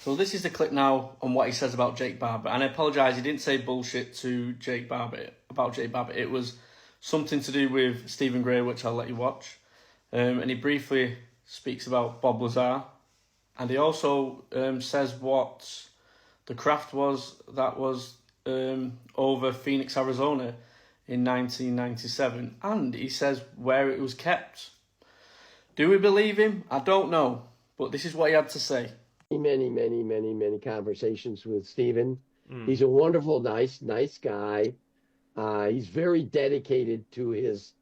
So this is the clip now on what he says about Jake Barber. And I apologise, he didn't say bullshit to Jake Barber, about Jake Barber. It was something to do with Stephen Gray, which I'll let you watch. And he briefly speaks about Bob Lazar. And he also says what the craft was that was over Phoenix, Arizona in 1997. And he says where it was kept. Do we believe him? I don't know. But this is what he had to say. Many conversations with Stephen. He's a wonderful, nice guy. He's very dedicated to his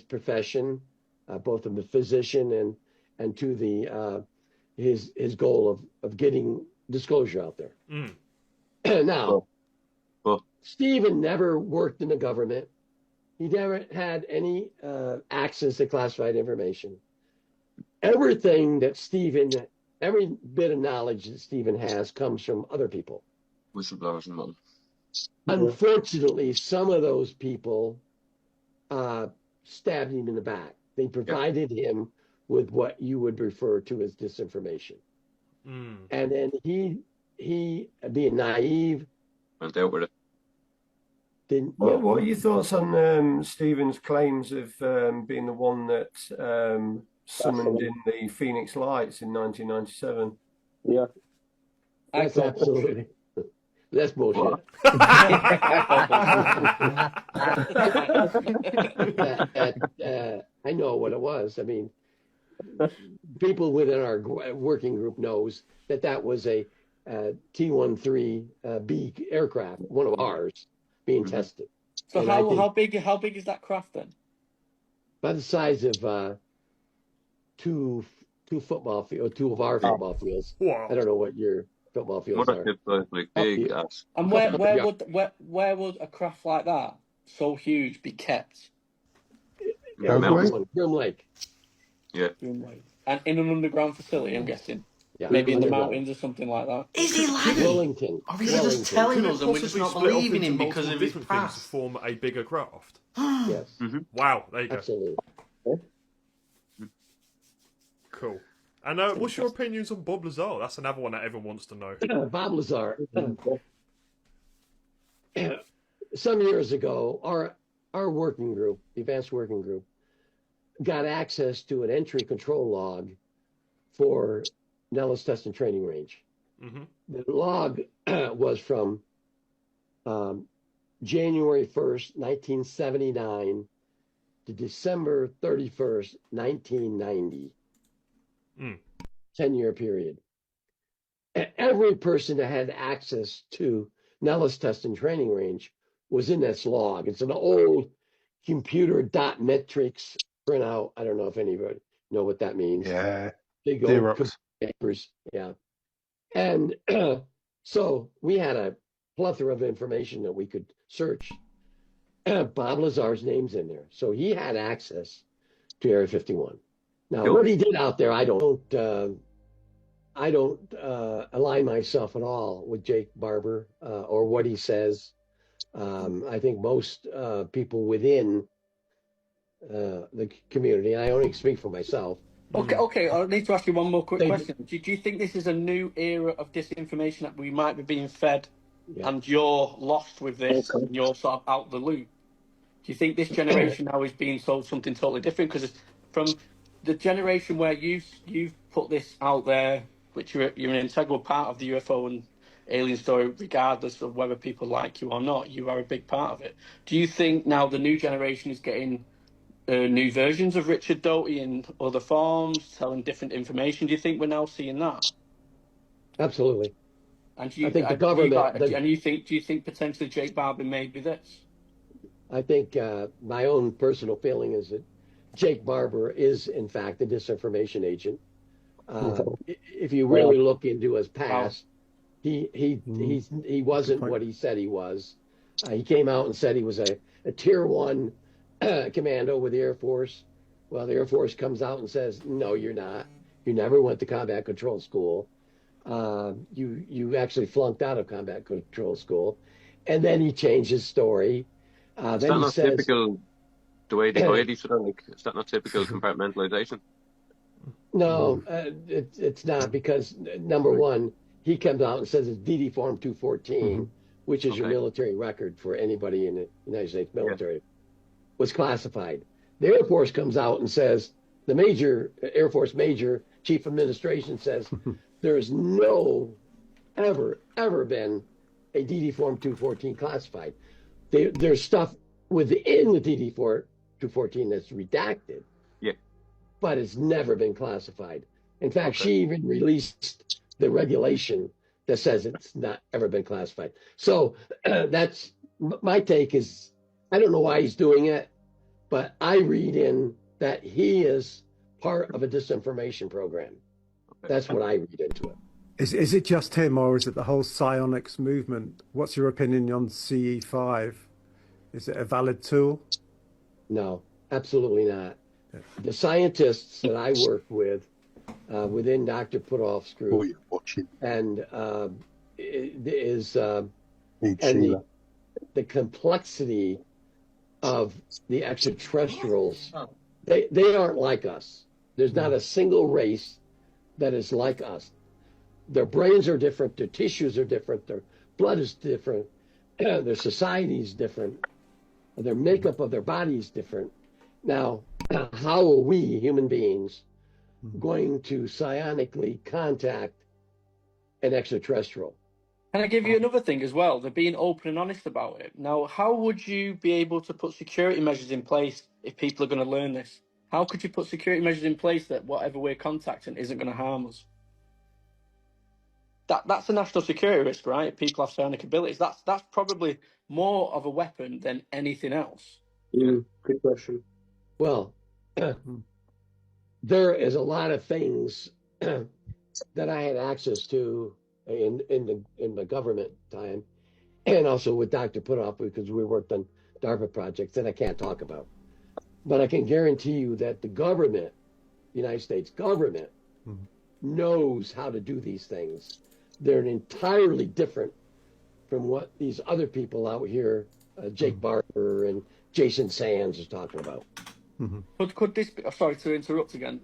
profession, both of a physician and to the his goal of getting disclosure out there. Now, Stephen never worked in the government. He never had any access to classified information. Everything that every bit of knowledge that Stephen has comes from other people. Whistleblowers and all. Unfortunately, some of those people stabbed him in the back. They provided him with what you would refer to as disinformation. And then he being naive, went out with it. What are your thoughts on Stephen's claims of being the one that summoned in the Phoenix Lights in 1997? Yeah, that's absolutely. That's bullshit. I know what it was. I mean, people within our working group knows that was a T-13B aircraft, one of ours, being tested. So and how big is that craft then? By the size of two football fields, two of our football fields. Wow. I don't know what your football fields are. Like big ass. And where would a craft like that, so huge, be kept? Groom Lake. Yeah. Groom Lake. And in an underground facility, I'm guessing. Yeah. Maybe in the mountains or something like that. Is he lying? Wellington. Or is he just telling us and we're just not believing him because of his past? To form a bigger craft. Yes. Wow, there you go. Absolutely. Cool. And what's your opinions on Bob Lazar? That's another one that everyone wants to know. Bob Lazar. Some years ago, our working group, the advanced working group, got access to an entry control log for Nellis Test and Training Range. The log was from January 1st, 1979 to December 31st, 1990. 10-year period. Every person that had access to Nellis Test and Training Range was in this log. It's an old computer dot metrics printout. I don't know if anybody know what that means. Yeah. Big old papers. Yeah. And so we had a plethora of information that we could search. Bob Lazar's name's in there. So he had access to Area 51. Now, what he did out there, I don't align myself at all with Jake Barber or what he says. I think most people within the community, and I only speak for myself. Okay. I need to ask you one more quick question. Do you think this is a new era of disinformation that we might be being fed, and you're lost with this, and you're sort of out the loop? Do you think this generation now is being sold something totally different? Because from the generation where you've put this out there, which you're an integral part of the UFO and alien story, regardless of whether people like you or not, you are a big part of it. Do you think now the new generation is getting new versions of Richard Doty in other forms, telling different information? Do you think we're now seeing that? Absolutely. And do you, I think the government. Do you think potentially Jake Barber may be this? I think my own personal feeling is that Jake Barber is, in fact, a disinformation agent. If you really look into his past, he wasn't what he said he was. He came out and said he was a Tier 1 commando with the Air Force. Well, the Air Force comes out and says, no, you're not. You never went to combat control school. You actually flunked out of combat control school. And then he changed his story. Then he says, typical, the way they hide each other, like, is that not typical compartmentalization? No, it's not, because number one, he comes out and says it's DD Form 214, which is your military record for anybody in the United States military, was classified. The Air Force comes out and says, the Air Force Major, Chief Administration says, there is no ever been a DD Form 214 classified. There's stuff within the DD Form 214 that's redacted, but it's never been classified. In fact, she even released the regulation that says it's not ever been classified. So that's my take. Is I don't know why he's doing it, but I read in that he is part of a disinformation program. That's what I read into it. Is it just him, or is it the whole psionics movement? What's your opinion on CE5? Is it a valid tool? No, absolutely not. The scientists that I work with within Dr. Putoff's group, and the complexity of the extraterrestrials, they aren't like us. There's not a single race that is like us. Their brains are different, their tissues are different, their blood is different, their society is different, their makeup of their body is different. Now, how are we, human beings, going to psionically contact an extraterrestrial? Can I give you another thing as well? They're being open and honest about it. Now, how would you be able to put security measures in place if people are going to learn this? How could you put security measures in place that whatever we're contacting isn't going to harm us? That's a national security risk, right? If people have psionic abilities. That's probably more of a weapon than anything else. Good question. Well, there is a lot of things that I had access to in the government time, and also with Dr. Putoff, because we worked on DARPA projects that I can't talk about. But I can guarantee you that the government, the United States government, knows how to do these things. They're entirely different from what these other people out here, Jake Barber and Jason Sands, is talking about. Could this be, sorry to interrupt again,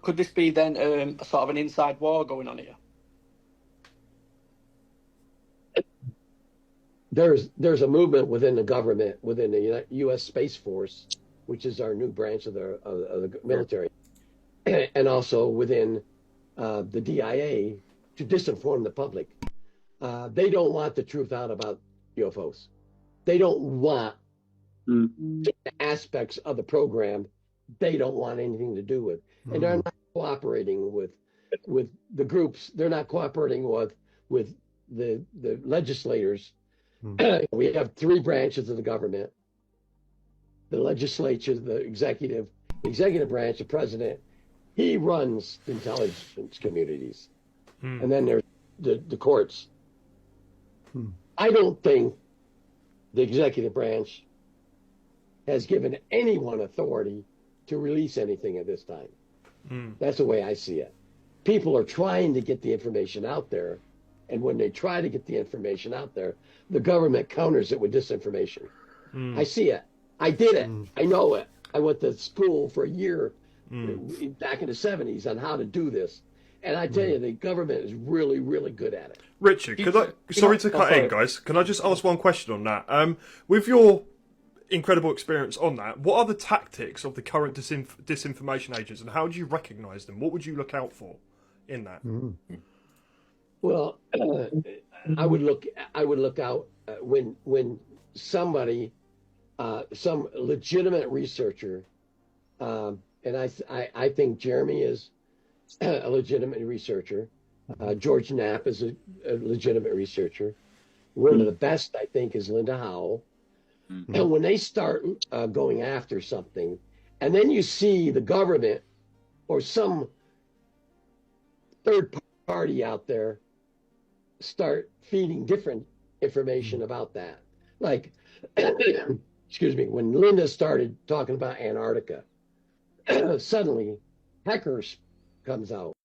could this be then a sort of an inside war going on here? There's a movement within the government, within the U.S. Space Force, which is our new branch of the military, and also within the DIA, to disinform the public. They don't want the truth out about UFOs. They don't want aspects of the program they don't want anything to do with. And they're not cooperating with the groups. They're not cooperating with the legislators. We have three branches of the government: the legislature, the executive branch, the president. He runs the intelligence communities. And then there's the courts. I don't think the executive branch has given anyone authority to release anything at this time. That's the way I see it. People are trying to get the information out there, and when they try to get the information out there, the government counters it with disinformation. I see it. I did it. I know it. I went to school for a year back in the 70s on how to do this. And I tell you, the government is really, really good at it. Richard, sorry to cut in, guys. Can I just ask one question on that? With your incredible experience on that, what are the tactics of the current disinformation agents, and how do you recognise them? What would you look out for in that? Well, I would look out when somebody, some legitimate researcher, and I think Jeremy is a legitimate researcher. George Knapp is a legitimate researcher. One of the best, I think, is Linda Howell. And when they start going after something, and then you see the government or some third party out there start feeding different information about that. Like, excuse me, when Linda started talking about Antarctica, suddenly Heckers comes out